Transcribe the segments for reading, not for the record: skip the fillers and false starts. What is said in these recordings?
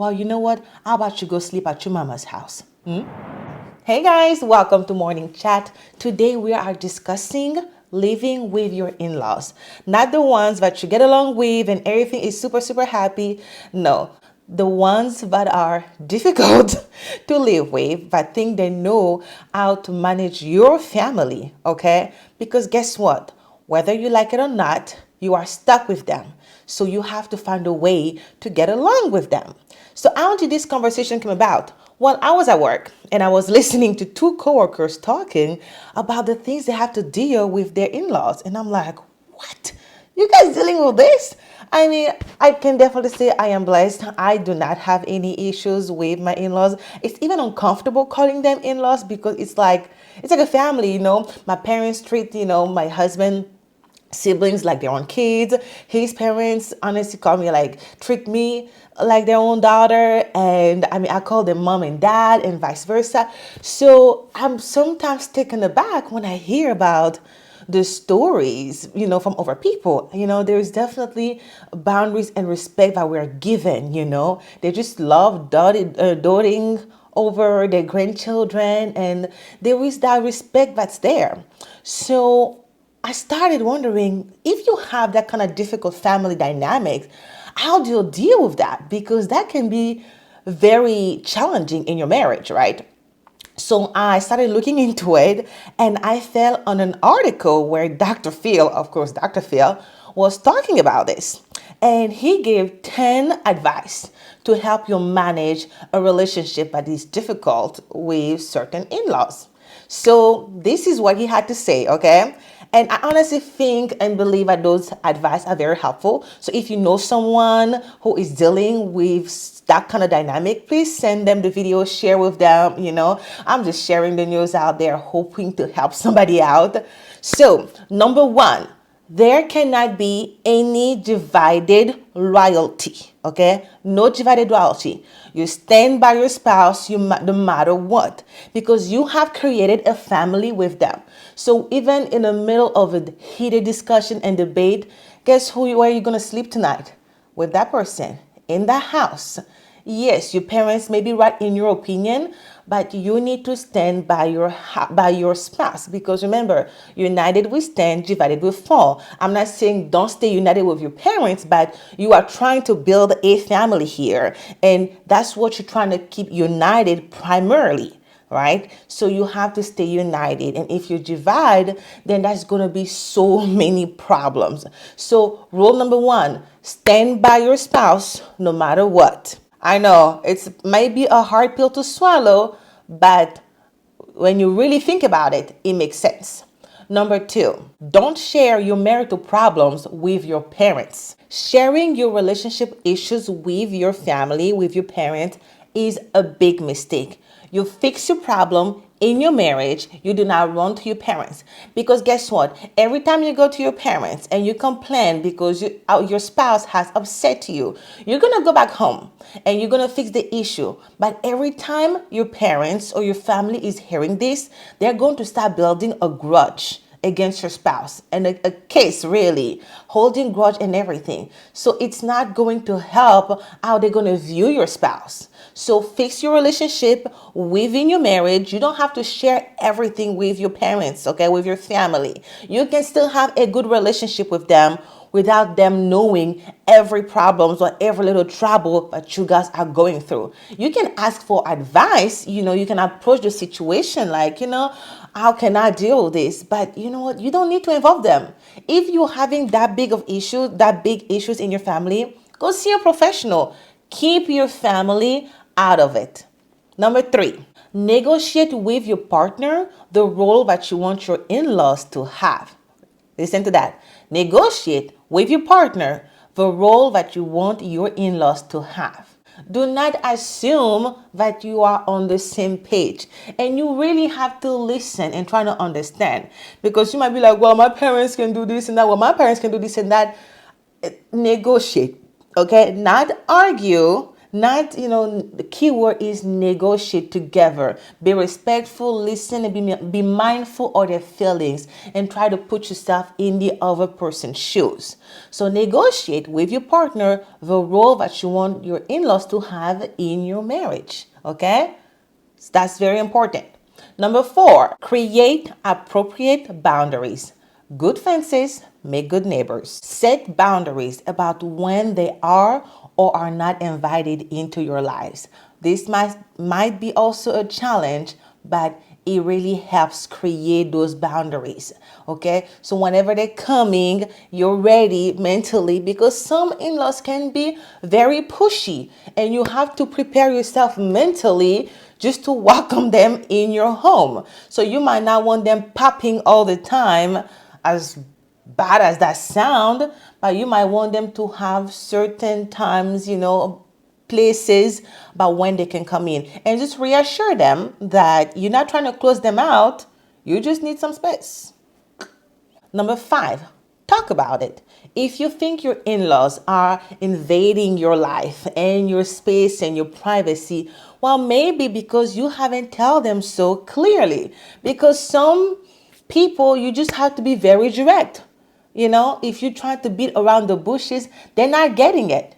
Well, you know what? How about you go sleep at your mama's house? Hey guys, welcome to Morning Chat. Today we are discussing living with your in-laws. Not the ones that you get along with and everything is super, super happy. No, the ones that are difficult to live with, that think they know how to manage your family, okay? Because guess what? Whether you like it or not, you are stuck with them. So you have to find a way to get along with them. So how did this conversation come about? Well, I was at work and I was listening to two coworkers talking about the things they have to deal with their in-laws. And I'm like, what? You guys dealing with this? I mean, I can definitely say I am blessed. I do not have any issues with my in-laws. It's even uncomfortable calling them in-laws because it's like a family, you know. My parents treat, my husband siblings like their own kids. His parents honestly call me treat me like their own daughter, and I mean I call them mom and dad and vice versa. So I'm sometimes taken aback when I hear about the stories, from other people. There's definitely boundaries and respect that we're given. They just love doting over their grandchildren, and there is that respect that's there. So I started wondering, if you have that kind of difficult family dynamics, how do you deal with that? Because that can be very challenging in your marriage, right? So I started looking into it and I fell on an article where Dr. Phil, of course, Dr. Phil, was talking about this. And he gave 10 advice to help you manage a relationship that is difficult with certain in-laws. So this is what he had to say, okay? And I honestly think and believe that those advice are very helpful. So if you know someone who is dealing with that kind of dynamic, please send them the video, share with them. I'm just sharing the news out there, hoping to help somebody out. So number one, there cannot be any divided loyalty, okay? No divided loyalty. You stand by your spouse no matter what, because you have created a family with them. So even in the middle of a heated discussion and debate, guess where you're going to sleep tonight? With that person in the house. Yes, your parents may be right in your opinion, but you need to stand by your spouse, because remember, united we stand, divided we fall. I'm not saying don't stay united with your parents, but you are trying to build a family here, and that's what you're trying to keep united primarily. Right? So you have to stay united. And if you divide, then that's going to be so many problems. So rule number one, stand by your spouse no matter what. I know it's maybe a hard pill to swallow, but when you really think about it, it makes sense. Number two, don't share your marital problems with your parents. Sharing your relationship issues with your family, with your parents, is a big mistake. You fix your problem in your marriage. You do not run to your parents, because guess what? Every time you go to your parents and you complain because your spouse has upset you, you're going to go back home and you're going to fix the issue. But every time your parents or your family is hearing this, they're going to start building a grudge against your spouse, and a case really holding grudge and everything. So it's not going to help how they're going to view your spouse. So fix your relationship within your marriage. You don't have to share everything with your parents, okay, with your family. You can still have a good relationship with them without them knowing every problems or every little trouble that you guys are going through. You can ask for advice. You can approach the situation like, how can I deal with this? But you know what? You don't need to involve them. If you're having that big issues in your family, go see a professional. Keep your family out of it. Number three, negotiate with your partner the role that you want your in-laws to have. Listen to that. Negotiate with your partner the role that you want your in-laws to have. Do not assume that you are on the same page. And you really have to listen and try to understand. Because you might be like, well, my parents can do this and that. Well, my parents can do this and that. Negotiate. Okay? Not argue. Not, the key word is negotiate together. Be respectful, listen, and be mindful of their feelings and try to put yourself in the other person's shoes. So negotiate with your partner the role that you want your in-laws to have in your marriage. Okay? So that's very important. Number 4, create appropriate boundaries. Good fences make good neighbors. Set boundaries about when they are or are not invited into your lives. This might be also a challenge, but it really helps create those boundaries. Okay, so whenever they're coming, you're ready mentally, because some in-laws can be very pushy and you have to prepare yourself mentally just to welcome them in your home. So you might not want them popping all the time, as bad as that sound, but you might want them to have certain times, places about when they can come in, and just reassure them that you're not trying to close them out. You just need some space. Number 5, talk about it. If you think your in-laws are invading your life and your space and your privacy, well, maybe because you haven't told them so clearly. Because some people, you just have to be very direct. If you try to beat around the bushes, they're not getting it.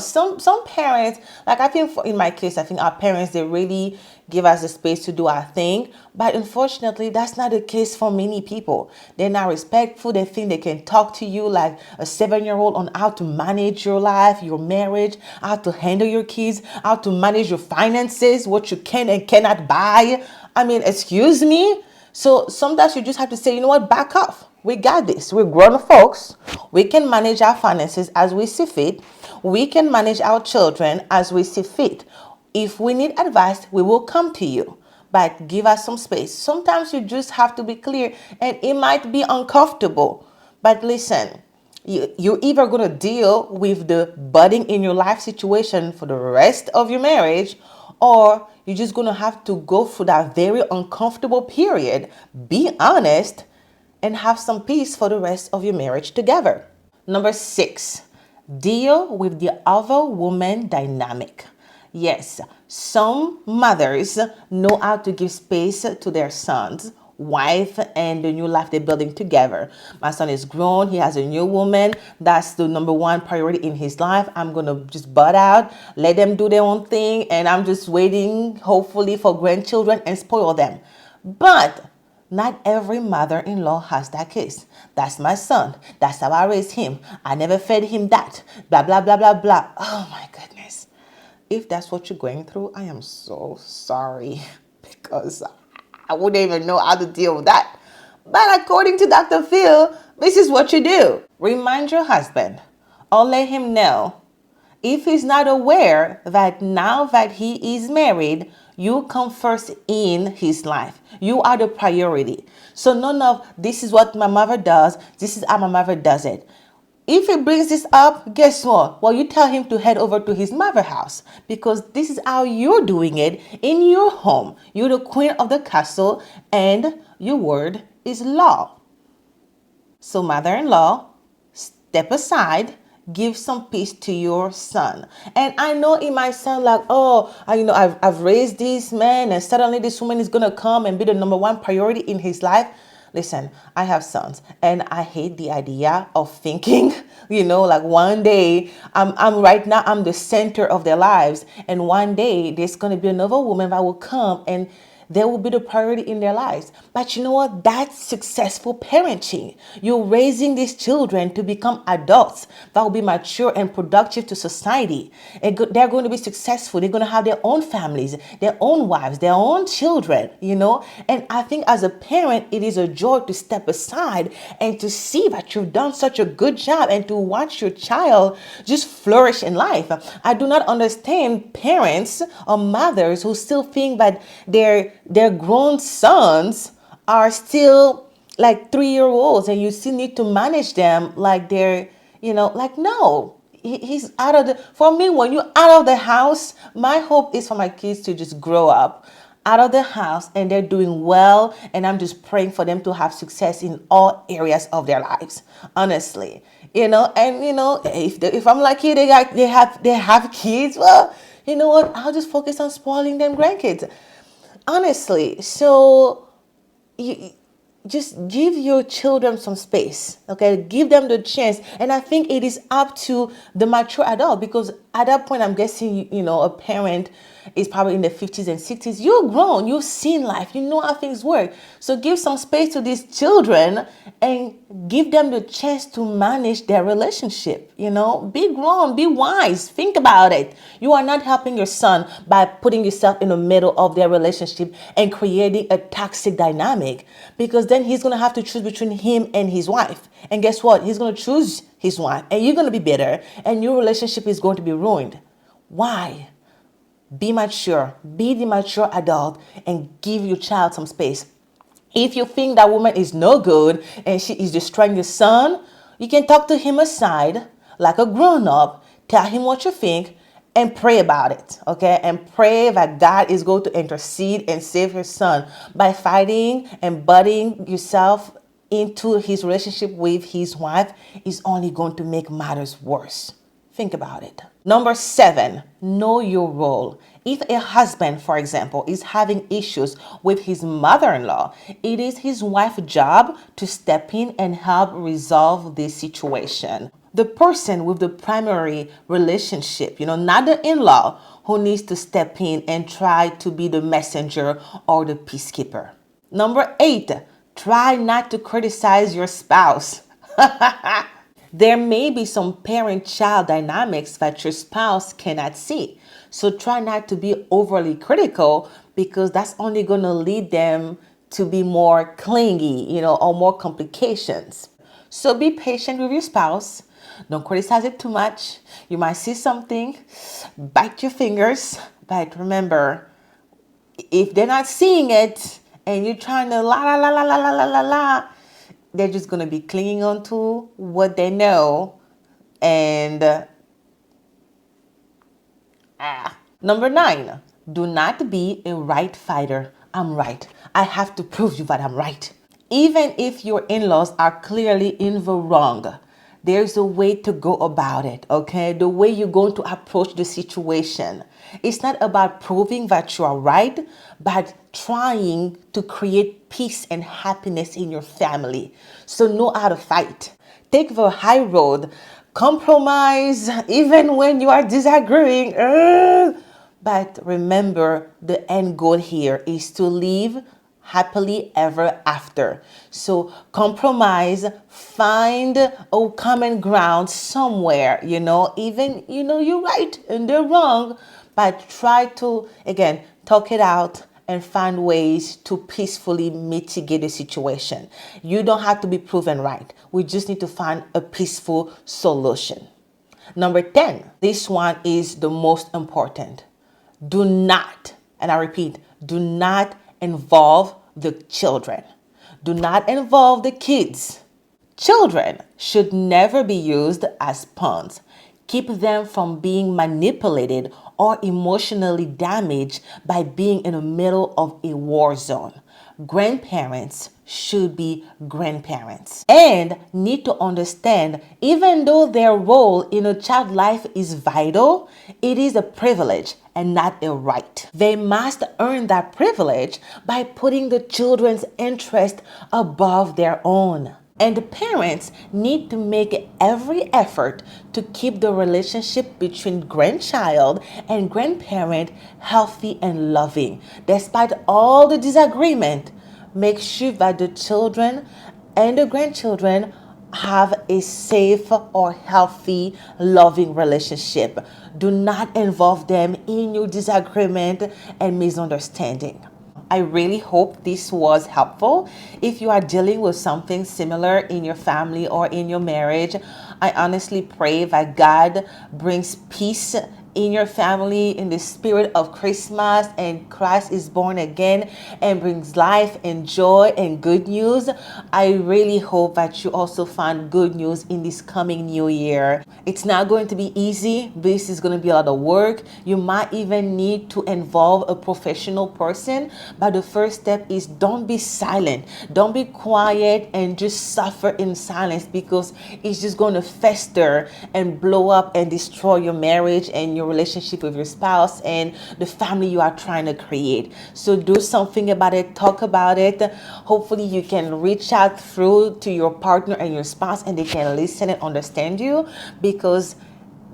Some parents, like I think in my case, I think our parents, they really give us the space to do our thing. But unfortunately, that's not the case for many people. They're not respectful. They think they can talk to you like a 7-year-old on how to manage your life, your marriage, how to handle your kids, how to manage your finances, what you can and cannot buy. I mean, excuse me. So sometimes you just have to say, you know what, back off. We got this. We're grown folks. We can manage our finances as we see fit. We can manage our children as we see fit. If we need advice, we will come to you. But give us some space. Sometimes you just have to be clear, and it might be uncomfortable. But listen, you're either going to deal with the budding in your life situation for the rest of your marriage, or you're just going to have to go through that very uncomfortable period. Be honest and have some peace for the rest of your marriage together. Number 6, deal with the other woman dynamic. Yes, some mothers know how to give space to their sons, wife, and the new life they're building together. My son is grown. He has a new woman. That's the number 1 priority in his life. I'm going to just butt out, let them do their own thing, and I'm just waiting, hopefully, for grandchildren and spoil them. But not every mother-in-law has that case. That's my son. That's how I raised him. I never fed him that. Blah, blah, blah, blah, blah. Oh, my goodness. If that's what you're going through, I am so sorry, because I wouldn't even know how to deal with that. But according to Dr. Phil, this is what you do. Remind your husband, or let him know, if he's not aware, that now that he is married, you come first in his life. You are the priority. So none of this is what my mother does, this is how my mother does it. If he brings this up, guess what? Well, you tell him to head over to his mother's house, because this is how you're doing it in your home. You're the queen of the castle, and your word is law. So mother-in-law, step aside, give some peace to your son. And I know it might sound like, I've raised this man, and suddenly this woman is going to come and be the number 1 priority in his life. Listen, I have sons, and I hate the idea of thinking, like one day I'm right now, I'm the center of their lives. And one day there's going to be another woman that will come and they will be the priority in their lives. But you know what? That's successful parenting. You're raising these children to become adults that will be mature and productive to society. And they're going to be successful. They're going to have their own families, their own wives, their own children, And I think as a parent, it is a joy to step aside and to see that you've done such a good job and to watch your child just flourish in life. I do not understand parents or mothers who still think that their grown sons are still like 3-year-olds and you still need to manage them like they're, no. He's out of for me, when you're out of the house, my hope is for my kids to just grow up out of the house and they're doing well, and I'm just praying for them to have success in all areas of their lives, honestly. If I'm lucky, they have kids, well, you know what, I'll just focus on spoiling them grandkids. Honestly, so you just give your children some space, okay? Give them the chance. And I think it is up to the mature adult, because at that point, I'm guessing, a parent is probably in the 50s and 60s. You're grown, you've seen life, you know how things work. So give some space to these children and give them the chance to manage their relationship. Be grown, be wise, think about it. You are not helping your son by putting yourself in the middle of their relationship and creating a toxic dynamic, because then he's going to have to choose between him and his wife. And guess what? He's going to choose his wife, and you're going to be bitter, and your relationship is going to be ruined. Why? Be mature, be the mature adult, and give your child some space. If you think that woman is no good and she is destroying your son, you can talk to him aside like a grown-up, tell him what you think, and pray about it, okay? And pray that God is going to intercede and save your son. By fighting and butting yourself into his relationship with his wife is only going to make matters worse. Think about it. Number 7, know your role. If a husband, for example, is having issues with his mother-in-law, it is his wife's job to step in and help resolve this situation. The person with the primary relationship, not the in-law, who needs to step in and try to be the messenger or the peacekeeper. Number 8, try not to criticize your spouse. There may be some parent-child dynamics that your spouse cannot see. So try not to be overly critical, because that's only going to lead them to be more clingy, or more complications. So be patient with your spouse. Don't criticize it too much. You might see something, bite your fingers. But remember, if they're not seeing it and you're trying to la, they're just going to be clinging on to what they know. And Number 9, do not be a right fighter. I'm right. I have to prove you that I'm right. Even if your in-laws are clearly in the wrong, there's a way to go about it, okay? The way you're going to approach the situation. It's not about proving that you are right, but trying to create peace and happiness in your family. So know how to fight. Take the high road. Compromise even when you are disagreeing. But remember, the end goal here is to live happily ever after. So compromise, find a common ground somewhere, even, you're right and they're wrong, but try to, again, talk it out and find ways to peacefully mitigate the situation. You don't have to be proven right. We just need to find a peaceful solution. Number 10, this one is the most important. Do not, and I repeat, do not involve the children. Do not involve the kids. Children should never be used as pawns. Keep them from being manipulated or emotionally damaged by being in the middle of a war zone. Grandparents should be grandparents and need to understand, even though their role in a child's life is vital, it is a privilege and not a right. They must earn that privilege by putting the children's interest above their own. And the parents need to make every effort to keep the relationship between grandchild and grandparent healthy and loving. Despite all the disagreement, make sure that the children and the grandchildren have a safe or healthy, loving relationship. Do not involve them in your disagreement and misunderstanding. I really hope this was helpful. If you are dealing with something similar in your family or in your marriage, I honestly pray that God brings peace in your family in the spirit of Christmas, and Christ is born again and brings life and joy and good news. I really hope that you also find good news in this coming new year. It's not going to be easy. This is going to be a lot of work. You might even need to involve a professional person, but the first step is don't be silent. Don't be quiet and just suffer in silence, because it's just going to fester and blow up and destroy your marriage and your your relationship with your spouse and the family you are trying to create. So do something about it, talk about it. Hopefully you can reach out through to your partner and your spouse, and they can listen and understand you, because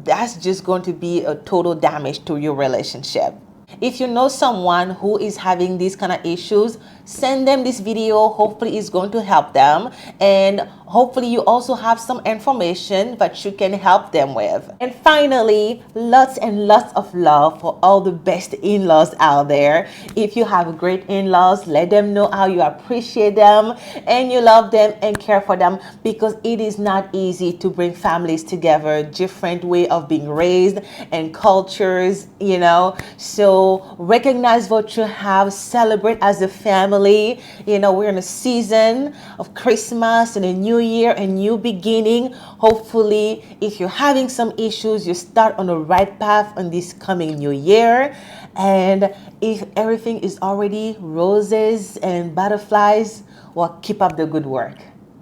that's just going to be a total damage to your relationship. If you know someone who is having these kind of issues, send them this video. Hopefully it's going to help them, and hopefully you also have some information that you can help them with. And finally, lots and lots of love for all the best in-laws out there. If you have great in-laws, let them know how you appreciate them and you love them and care for them, because it is not easy to bring families together, different way of being raised and cultures, you know. So recognize what you have, celebrate as a family. You know, we're in a season of Christmas and a new year, a new beginning. Hopefully, if you're having some issues, you start on the right path on this coming new year. And if everything is already roses and butterflies, well, keep up the good work.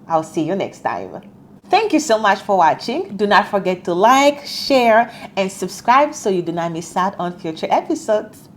I'll see you next time. Thank you so much for watching. Do not forget to like, share, and subscribe so you do not miss out on future episodes.